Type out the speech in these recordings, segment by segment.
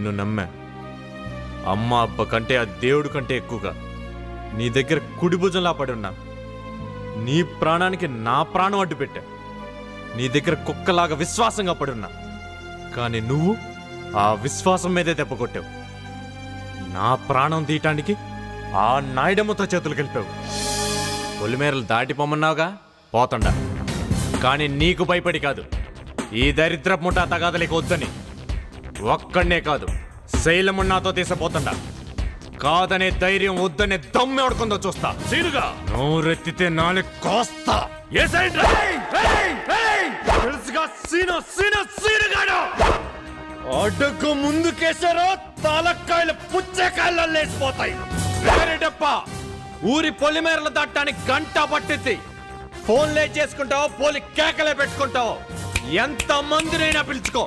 నిన్ను నమ్మా. అమ్మ అబ్బ కంటే ఆ దేవుడు కంటే ఎక్కువగా నీ దగ్గర కుడి భుజంలా పడి ఉన్నా. నీ ప్రాణానికి నా ప్రాణం అడ్డు పెట్టా. నీ దగ్గర కుక్కలాగా విశ్వాసంగా పడున్నా. కానీ నువ్వు ఆ విశ్వాసం మీదే దెబ్బ కొట్టావు. నా ప్రాణం తీయటానికి ఆ నాయుడమ్మతో చేతులు కలిపావు. పొలిమేరలు దాటిపోమన్నావుగా, పోతండా. కానీ నీకు భయపడి కాదు, ఈ దరిద్ర ముఠా తగాదలేక వద్దని. ఒక్కడనే కాదు, శైలమున్నాతో తీసపోతుండా. కాదనే ధైర్యం వద్దనే దమ్మె ఎవడుకుందో చూస్తా. సీనుగా నోరెత్తితే నాలుగు కోస్తా. తెలుసుగా సీను సీను సీనుగాడు. అడుగు ముందుకేసారో తాలక్కాయలు పుచ్చకాయలు లేచిపోతాయి. వేరేటప్ప ఊరి పొలిమేరలు దాటానికి గంట పట్టింది. ఫోన్లే చేసుకుంటావో, పోలి కేకలే పెట్టుకుంటావో, ఎంత మందినైనా పిలుచుకో.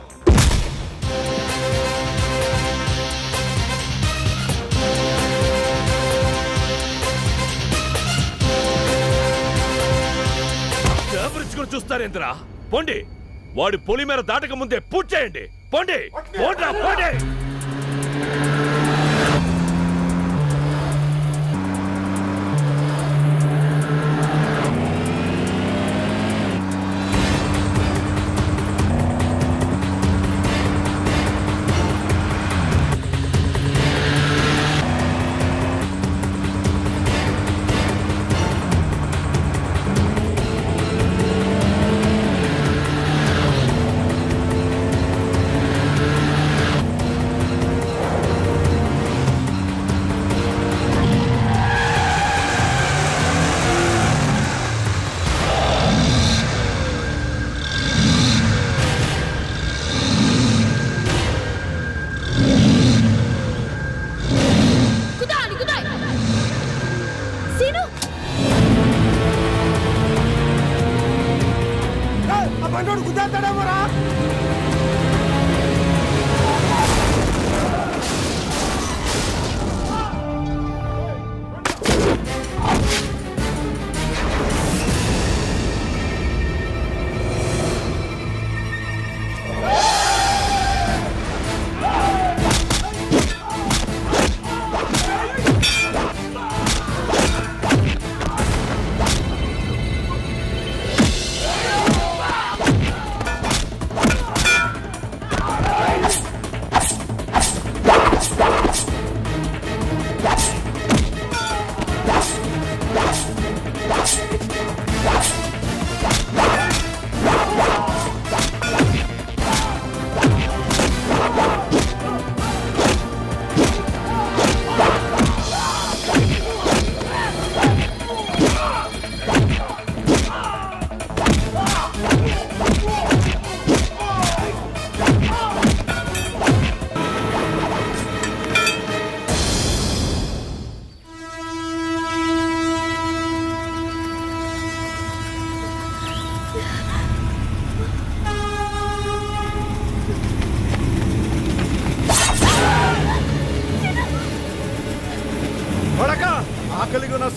ఎవరిచ్చుకొని చూస్తారేంద్రా? పోండి, వాడి పొలిమేర దాటక ముందే పూర్తి చేయండి. పోండి పోండ్రా పోండి.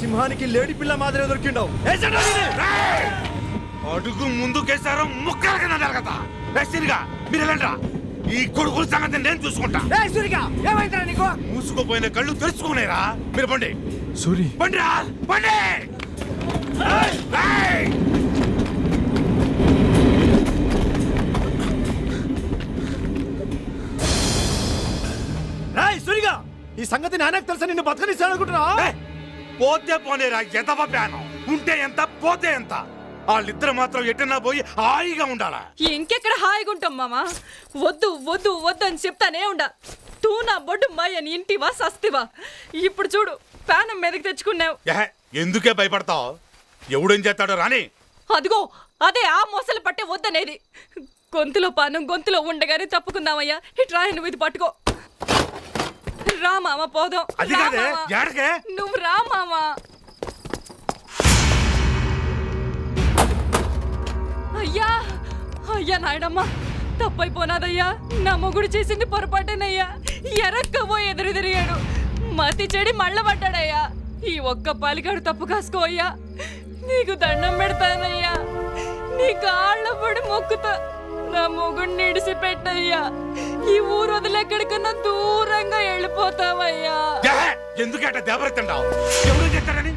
సింహానికి లేడి పిల్ల మాదిరి దొరికిండవు. అడుగు ముందుకేసారో ముక్కలుగా జరగతా. మీరు వెళ్ళండిరా, ఈ కొడుకుల సంగతి నేను చూసుకుంటా. మూసుకుపోయిన కళ్ళు తెరుచుకునేరా. మీరు పండి సూరి, పండిరా పండి. సూరిగా, ఈ సంగతి నాన్నకు తెలుసా? నిన్ను బతకనిస్తాను అనుకుంటున్నా? పోతే పోనేరా, ఎదవ ప్యానం. ఉంటే ఎంత, పోతే ఎంత. వాళ్ళిద్దరు మాత్రం ఎట్టన్నా పోయి హాయిగా ఉండాలా. ఇంకెక్కడ హాయిగా ఉంటాం మామా? వద్దు వద్దు వద్దు అని చెప్తానే ఉండా. తూ నా బొడ్డు మాయని ఇంటివా సస్తివా? ఇప్పుడు చూడు, ప్యానం మీదకి తెచ్చుకున్నావు. ఎందుకే భయపడతావు? ఎవడేం చేస్తాడో రాని. అదిగో అదే ఆ మొసలు పట్టే వద్దనేది. గొంతులో పానం గొంతులో ఉండగానే తప్పుకుందామయ్యా. ఇట్రా, నువ్వు ఇది పట్టుకో. రా మామ, పోదాం. నువ్వు రా మామా. అయ్యా అయ్యా నాయుడమ్మా, తప్పైపోనాదయ్యా. నా మొగుడు చేసింది పొరపాటేనయ్యా. ఎరక్కబో ఎదురు తిరిగాడు, మతి చెడి మళ్ళబడ్డాడయ్యా. ఈ ఒక్క పాలిగాడు తప్పు కాసుకో అయ్యా. నీకు దండం పెడతానయ్యా, నీ కాళ్ళ పడి మొక్కుతా. నా మొగుడిని ఇడిసిపెట్టయ్యా. ఈ ఊరు వదిలేక్కడికన్నా దూరంగా వెళ్ళిపోతావయ్యా. ఎందుకంటే దెబ్బరెత్తండావు? ఎవరు చెప్తారని?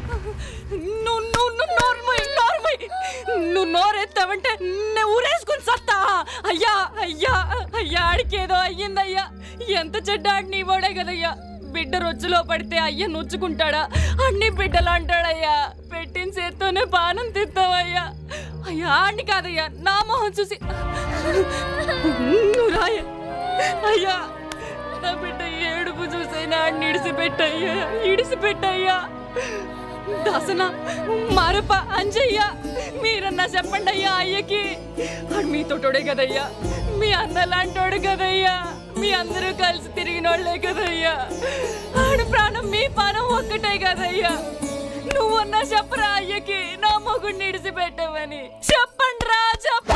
నువ్వు నోరెత్తావంటే నేను ఊరేసుకుని సత్తా. అయ్యా అయ్యా అయ్యా, ఆడికేదో అయ్యిందయ్యా. ఎంత చెడ్డ ఆడిని ఇవ్వడే కదయ్యా. బిడ్డ రొచ్చులో పడితే అయ్య నొచ్చుకుంటాడా? అన్ని బిడ్డలు అంటాడయ్యా. పెట్టిన చేత్తోనే బాణం తిస్తావయ్యా. అయ్యా ఆడిని కాదయ్యా, నా మొహం చూసి నువ్వు రాయ. అయ్యా నా బిడ్డ ఏడుపు చూసైనా ఆడిని ఇడిసిపెట్టయ్యా, ఇడిసిపెట్టయ్యా. దాసన మారప్ప అంజయ్య, మీరన్నా చెప్పండి అయ్యా అయ్యకి. ఆడు మీతోటోడే కదయ్యా, మీ అన్నలాంటోడు కదయ్యా. మీ అందరూ కలిసి తిరిగినోళ్లే కదయ్యా. ఆడు ప్రాణం మీ ప్రాణం ఒక్కటే కదయ్యా. నువ్వన్నా చెప్పరా అయ్యకి నా మొగుడిని ఇడిసిపెట్టవని. చెప్పండి రా, చెప్ప.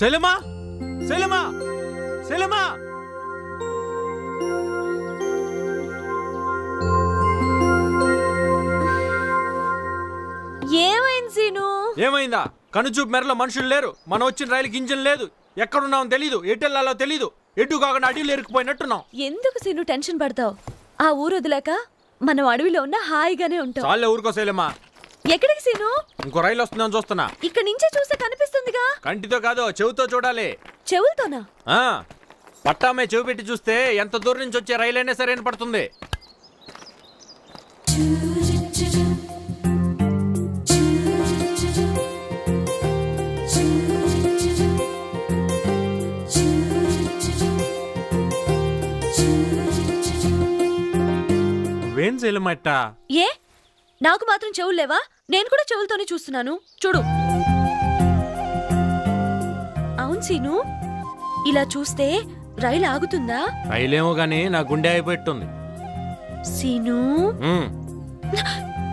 సెలమా, సెలమా, సెలమా. ఏమైంది సీను? ఏమైందా? కనుచూపు మేరలో మనుషులు లేరు. మనం వచ్చిన రైలుకి ఇంజన్ లేదు. ఎక్కడున్నాం తెలీదు, ఎటెళ్ళాలో తెలీదు. ఎటు కాకుండా అడవిలో ఇరుక్కుపోయినట్టున్నాం. ఎందుకు సీను టెన్షన్ పడతావు? ఆ ఊరు వదిలేక మనం అడవిలో ఉన్న హాయిగానే ఉంటాం. చాలే ఊరుకో సెలమా. ఎక్కడికి సీను? ఇంకో రైలు వస్తుందని చూస్తున్నా. ఇక్కడ నుంచే చూస్తే కనిపిస్తుందిగా. కంటితో కాదు, చెవుతో చూడాలి. చెవులతోనా? పట్టామే చెవి పెట్టి చూస్తే ఎంత దూరం నుంచి వచ్చే రైలు అయినా సరే పడుతుంది. నువ్వేం చేయలేమట? ఏ నాకు మాత్రం చెవులు లేవా? నేను కూడా చెవులతోనే చూస్తున్నాను. చూడు. అవును సీను, ఇలా చూస్తే రైలు ఆగుతుందా? రైలేమో గానీ నా గుండె అయిపోయింది. సీను,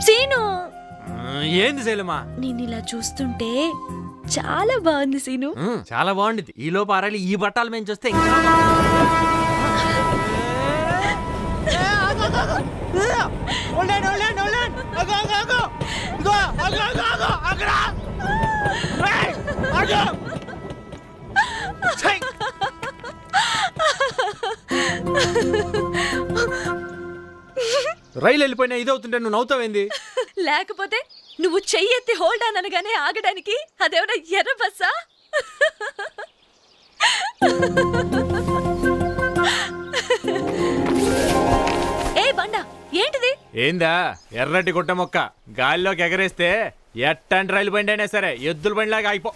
సీను. ఏంది శైలమా? నేను ఇలా చూస్తుంటే చాలా బాగుంది సీను. చాలా బాగుంది. ఈ లోపు ఆ రైలు ఈ బట్టాలు మేము చూస్తే ఇంకా రైలు వెళ్ళిపోయినా ఇదవుతుంటే నువ్వు నవ్వుతావేంది? లేకపోతే నువ్వు చెయ్యెత్తి హోల్డ్ ఆన్ అనగానే ఆగడానికి అదేమన్నా ఎర్ర బస్సా? ఏ బండా, ఏంటిది? ఏందా ఎర్రటి గుట్ట మొక్క గాలిలోకి ఎగరేస్తే ఎట్టంటి రైలు బండి అయినా సరే ఎద్దుల బండిలాగా అయిపో.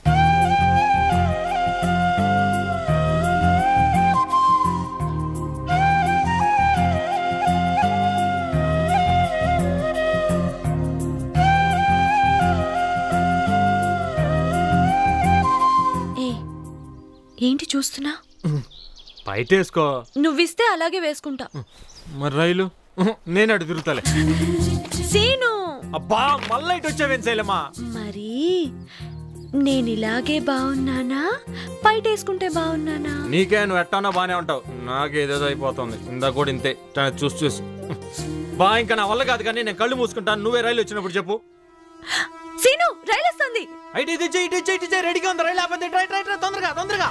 ఏంటి చూస్తున్నా? బయటేసుకో. నువ్విస్తే అలాగే వేసుకుంటా. మరి రైలు నేను అటు తిరుగుతాలే. సీను, అబ్బా మళ్ళీ ఇటు వచ్చావేం శైలమా? మరి నేను ఇలాగే బాగున్నానా, బయటేసుకుంటే బాగున్నానా? నీకే నువ్వు ఎట్టానో బానే ఉంటావు. నాకేదేదో అయిపోతుంది. ఇందా కూడా ఇంతే చూసి చూసి. బా ఇంకా నా వల్ల కాదు కానీ నేను కళ్ళు మూసుకుంటాను. నువ్వే రైలు వచ్చినప్పుడు చెప్పు. సీను, రైలు వస్తుంది. ఇటు రెడీగా ఉంది రైలు. ఆపండి, తొందరగా తొందరగా.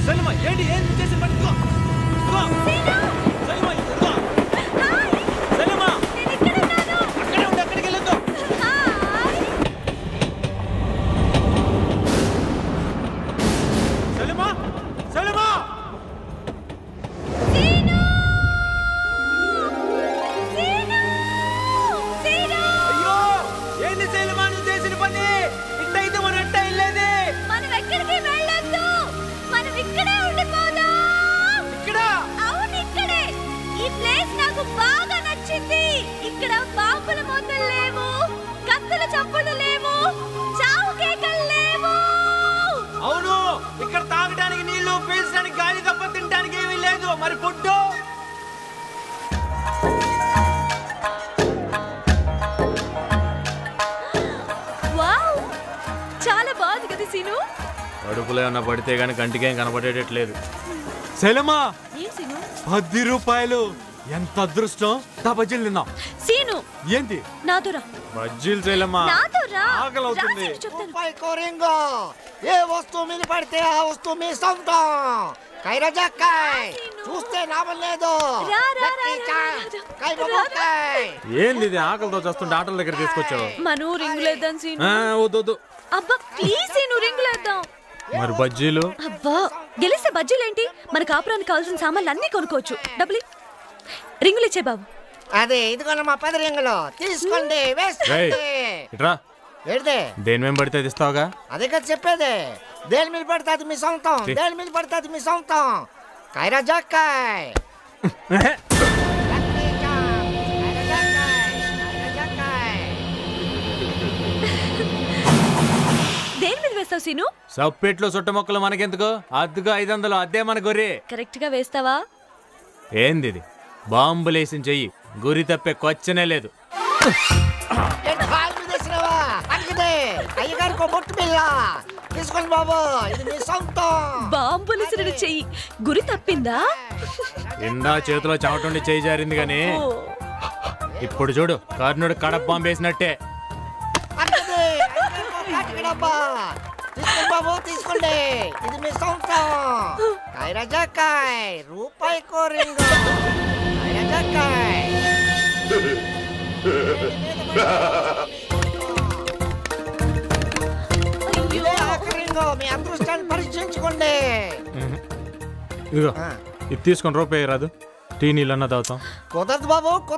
సెలమా ఏంటి ఏం చేసి పట్టుకో. సెలమా సెలమా అక్కడే ఉండి అక్కడికి వెళ్ళొద్దు. సెలమా సెలమా అయ్యో ఏంది సెలమా నువ్వు చేసిన పని? ఇట్టయితే మనం ఎట్ట వెళ్ళేది? మనం ఎక్కడికి వెళ్ళొద్దు, మనం ఇక్కడే ఉండిపోదాం. మరి ఫుడ్ వావ్ చాలా బాగుంది కదా సీను. కడుపులో ఏమన్నా పడితే గానీ కంటికేం కనపడేటట్లేదు. సెలమా ఏం సీను? 10 రూపాయలు, ఎంత అదృష్టం. బజ్జీలు తిన్నాం. సీను ఏంటి నాతో రా. బజ్జీలు సెలమా నాతో రా. ఆకలి అవుతుంది. రా సీను, చెప్తాను. రూపాయి కోరింగో ఏ వస్తువు మీద పడితే ఆ వస్తువు మీ సొంతం. కైరా జక్కాయ్ చూస్తే నామం లేదు. రా, రా, రా, లక్కీ రా, చాన్స్. రా, రా. కై బాబోకాయ్. ఏంది ఇది? ఆకలితో చూస్తుంటే ఆటల దగ్గర తీసుకొచ్చావు. మను రింగులేద్దాం సీను. వద్దు. అబ్బా ప్లీజ్ సీను రింగులేద్దాం. మరి బజ్జీలు? అబ్బా గెలిస్తే బజ్జీలేంటి? మన కాపురానికి కావాల్సిన సామాన్లు అన్నీ కొనుక్కోవచ్చు. డబ్బులు రింగులు ఇచ్చే బాబు. అదే ఇదిగోన మా 10 రింగులు తీసుకోండి. వేసుకోండి. ఇట్రా. ఏంటిదే? దేని మేము పడితే అది ఇస్తావుగా. అదే కదా చెప్పేదే. దేని మీద పడితే అది మీ సొంతం. దేని మీద పడితే అది మీ సొంతం. కైరా జక్కాయ్. Lucky chance. కైరా జక్కాయ్. కైరా జక్కాయ్. దేని మీద వేస్తావు సీను? సప్పెట్లో చుట్ట మొక్కలు మనకెందుకు? అద్దుగా 500 అద్దే మన గొర్రె. కరెక్ట్ గా వేస్తావా? ఏంది ఇది? బాంబులేసిన చెయ్యి, గురి తప్పే కొచ్చనే లేదు. ఏంటి కాలు మీద వేసినావా? అడిగితే అయ్యగారికి ఒక బొట్టు బిళ్ళ తీసుకోండి బాబు. ఇది మీ సొంతం. బాంబులిసిరి చెయ్యి, గురి తప్పిందా? ఇందా చేతిలో చెమటుండి చెయ్యి జారింది గాని ఓ, ఇప్పుడు చూడు కర్ణుడు కడప బాంబు వేసినట్టే. అడిగితే అయ్యగారికి ఒక కాటికి డబ్బా తీసుకోండి బాబు. తీసుకోండి, ఇది మీ సొంతం. కైరా జక్కాయ్ రూపాయి కోరింగో. కైరా జక్కాయ్. ఇదే ఆఖరింగో. మీ అదృష్టాన్ని పరీక్షించుకోండి. ఇదిగో ఇది తీసుకొని రూపాయి రాదు. టీ నీళ్ళన్నా తాగుతాం. కుదరదు బాబు కుదరదు.